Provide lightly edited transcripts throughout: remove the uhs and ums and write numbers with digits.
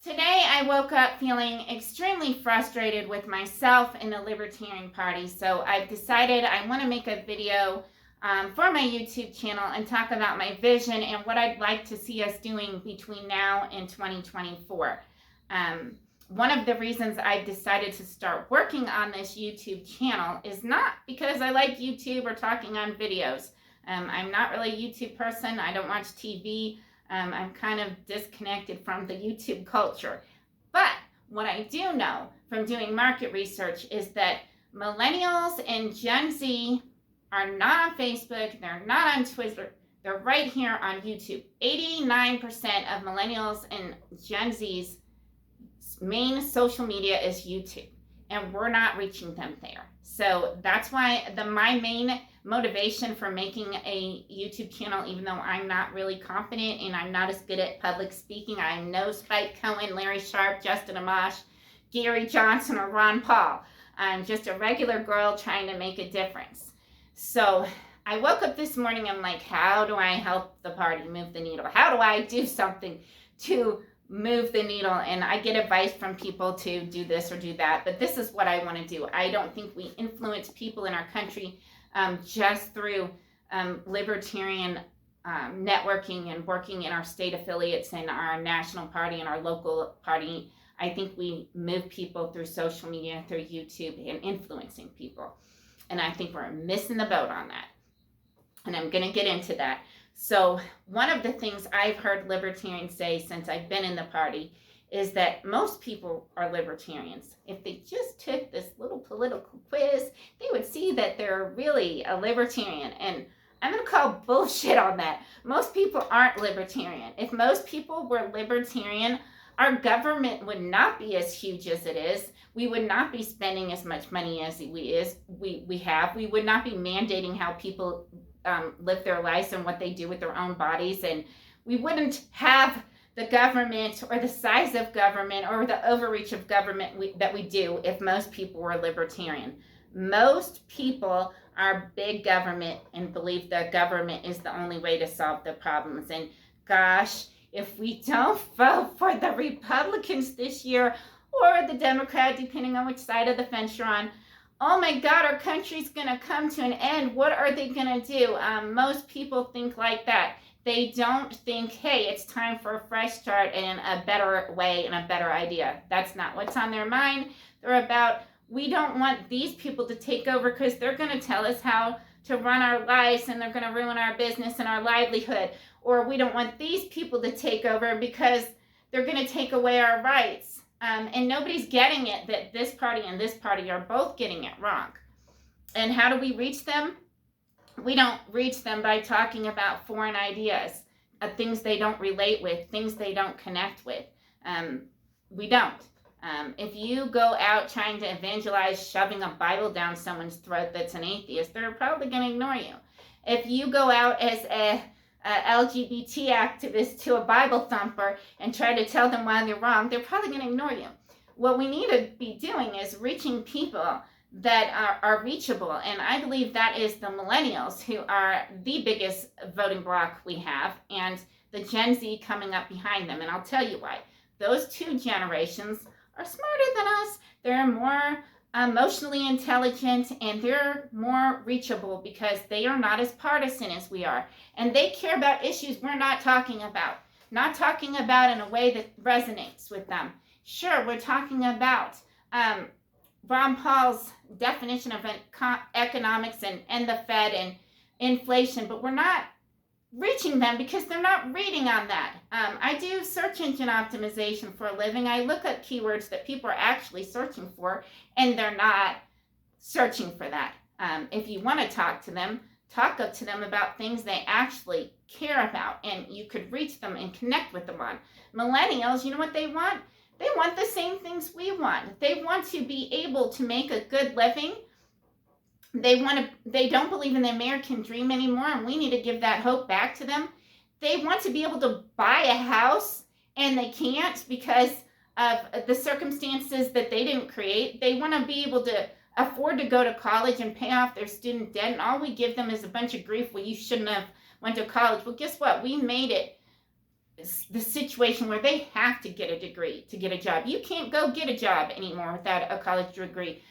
Today I woke up feeling extremely frustrated with myself and the Libertarian Party, so I've decided I want to make a video for my YouTube channel and talk about my vision and what I'd like to see us doing between now and 2024. One of the reasons I've decided to start working on this YouTube channel is not because I like YouTube or talking on videos. I'm not really a YouTube person. I don't watch TV. I'm kind of disconnected from the YouTube culture. But what I do know from doing market research is that Millennials and Gen Z are not on Facebook, they're not on Twitter, they're right here on YouTube. 89% of Millennials and Gen Z's main social media is YouTube, and we're not reaching them there. So that's why my main motivation for making a YouTube channel, even though I'm not really confident and I'm not as good at public speaking. I'm no Spike Cohen, Larry Sharp, Justin Amash, Gary Johnson, or Ron Paul. I'm just a regular girl trying to make a difference. So I woke up this morning, I'm like, how do I help the party move the needle? How do I do something to move the needle? And I get advice from people to do this or do that, but this is what I want to do. I don't think we influence people in our country just through libertarian networking and working in our state affiliates and our national party and our local party. I think we move people through social media, through YouTube, and influencing people. And I think we're missing the boat on that. And I'm going to get into that. So one of the things I've heard libertarians say since I've been in the party is that most people are libertarians. If they just took this little political quiz, they would see that they're really a libertarian. And I'm going to call bullshit on that. Most people aren't libertarian. If most people were libertarian, our government would not be as huge as it is. We would not be spending as much money as we have. We would not be mandating how people live their lives and what they do with their own bodies. And we wouldn't have the government or the size of government or the overreach of government that we do if most people were libertarian. Most people are big government and believe that government is the only way to solve the problems. And gosh, if we don't vote for the Republicans this year or the Democrat, depending on which side of the fence you're on, oh my God, our country's going to come to an end. What are they going to do? Most people think like that. They don't think, hey, it's time for a fresh start and a better way and a better idea. That's not what's on their mind. They're about, we don't want these people to take over because they're going to tell us how to run our lives and they're going to ruin our business and our livelihood. Or we don't want these people to take over because they're going to take away our rights. And nobody's getting it that this party and this party are both getting it wrong. And how do we reach them? We don't reach them by talking about foreign ideas, things they don't relate with, things they don't connect with. We don't. If you go out trying to evangelize, shoving a Bible down someone's throat that's an atheist, they're probably going to ignore you. If you go out as a LGBT activist to a Bible thumper and try to tell them why they're wrong, they're probably going to ignore you. What we need to be doing is reaching people that are reachable, and I believe that is the millennials, who are the biggest voting bloc we have, and the Gen Z coming up behind them. And I'll tell you why. Those two generations are smarter than us. They're more emotionally intelligent, and they're more reachable because they are not as partisan as we are. And they care about issues we're not talking about in a way that resonates with them. Sure, we're talking about Ron Paul's definition of economics and the Fed and inflation, but we're not reaching them because they're not reading on that. I do search engine optimization for a living. I look at keywords that people are actually searching for, and they're not searching for that. If you want to talk to them about things they actually care about, and you could reach them and connect with them on. Millennials, you know what they want? They want the same things we want. They want to be able to make a good living. They don't believe in the American dream anymore, and we need to give that hope back to them. They want to be able to buy a house, and they can't because of the circumstances that they didn't create. They want to be able to afford to go to college and pay off their student debt, and all we give them is a bunch of grief. Well, you shouldn't have went to college. Well, guess what? We made it the situation where they have to get a degree to get a job. You can't go get a job anymore without a college degree.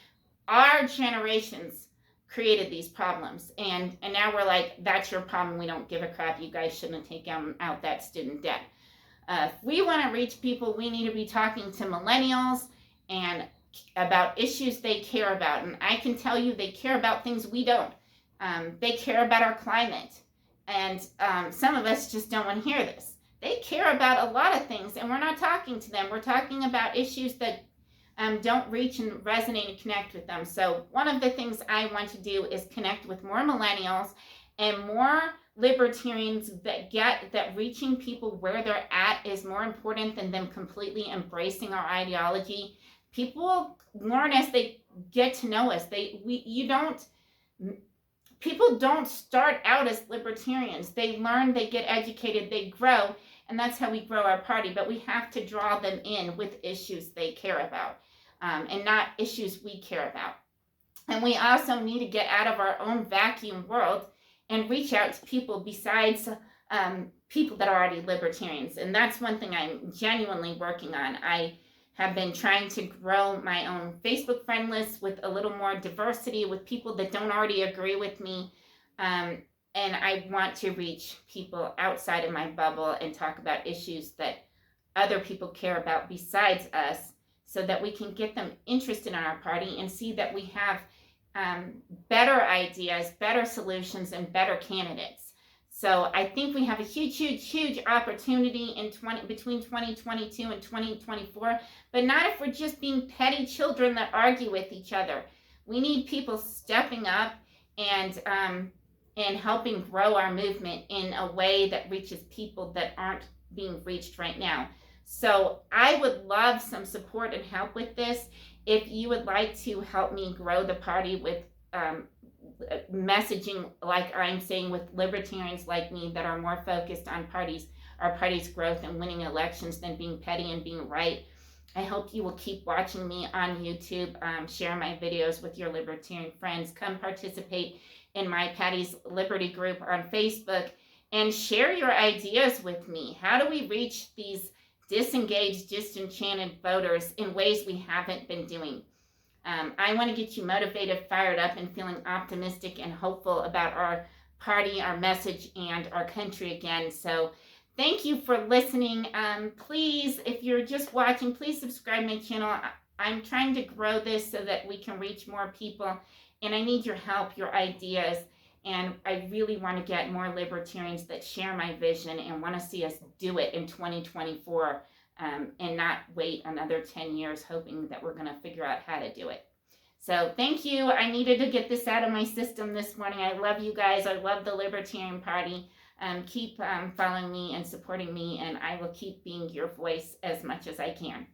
Our generations created these problems, and now we're like, that's your problem, we don't give a crap, you guys shouldn't take out that student debt. If we want to reach people, we need to be talking to millennials and about issues they care about. And I can tell you they care about things we don't. They care about our climate. And some of us just don't want to hear this. They care about a lot of things, and we're not talking to them. We're talking about issues that don't reach and resonate and connect with them. So one of the things I want to do is connect with more millennials and more libertarians that get that reaching people where they're at is more important than them completely embracing our ideology. People learn as they get to know us. People don't start out as libertarians. They learn, they get educated, they grow, and that's how we grow our party. But we have to draw them in with issues they care about, and not issues we care about. And we also need to get out of our own vacuum world and reach out to people besides people that are already libertarians. And that's one thing I'm genuinely working on. I have been trying to grow my own Facebook friend list with a little more diversity, with people that don't already agree with me. And I want to reach people outside of my bubble and talk about issues that other people care about besides us, so that we can get them interested in our party and see that we have better ideas, better solutions, and better candidates. So I think we have a huge opportunity between 2022 and 2024, but not if we're just being petty children that argue with each other. We need people stepping up and helping grow our movement in a way that reaches people that aren't being reached right now. So I would love some support and help with this. If you would like to help me grow the party with messaging like I'm saying with libertarians like me that are more focused on our party's growth and winning elections than being petty and being right, I hope you will keep watching me on YouTube, share my videos with your libertarian friends, come participate in my Patty's Liberty group on Facebook, and share your ideas with me. How do we reach these disengaged, disenchanted voters in ways we haven't been doing? I want to get you motivated, fired up, and feeling optimistic and hopeful about our party, our message, and our country again. So thank you for listening. Please, if you're just watching, please subscribe to my channel. I'm trying to grow this so that we can reach more people, and I need your help, your ideas, and I really want to get more libertarians that share my vision and want to see us do it in 2024, and not wait another 10 years hoping that we're going to figure out how to do it. So thank you. I needed to get this out of my system this morning. I love you guys. I love the Libertarian Party. Keep following me and supporting me, and I will keep being your voice as much as I can.